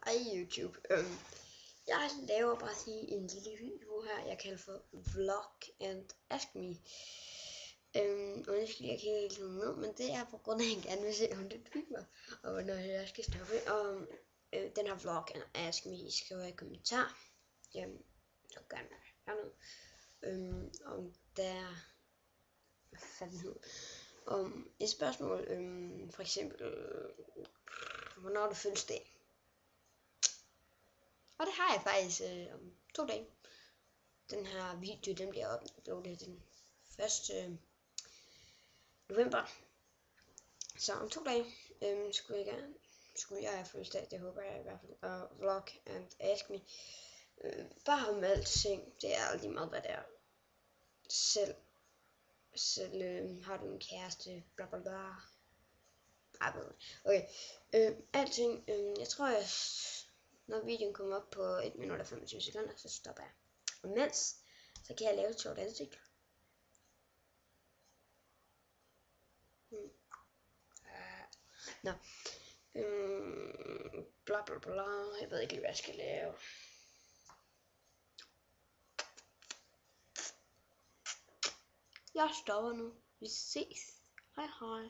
Hej YouTube. Jeg laver bare lige en lille video her, jeg kalder for Vlog and Ask Me. Undskyld, jeg kan ikke helt ned, men det er på grund af, at jeg gerne vil se, om det dyber, og hvornår jeg skal stoppe. Og den her Vlog and Ask Me skriver i kommentar. Så gerne være noget. Om der om et spørgsmål, for eksempel, hvornår du fødselsdag. Og det har jeg faktisk om 2 dage. Den her video, den bliver uploadet den 1. november. Så om 2 dage skulle jeg have fødselsdag, det håber jeg i hvert fald. Og Vlog and Ask Me. Bare om alting, det er lige meget hvad det er. Selv har du en kæreste, bla bla bla. Okay, alting, jeg tror når videoen kommer op på 1 minut og 25 sekunder, så stopper jeg. Og mens, så kan jeg lave et sjovt ansigt. Nå. Bla bla bla. Jeg ved ikke lige, hvad jeg skal lave. Jeg stopper nu. Vi ses. Hej hej.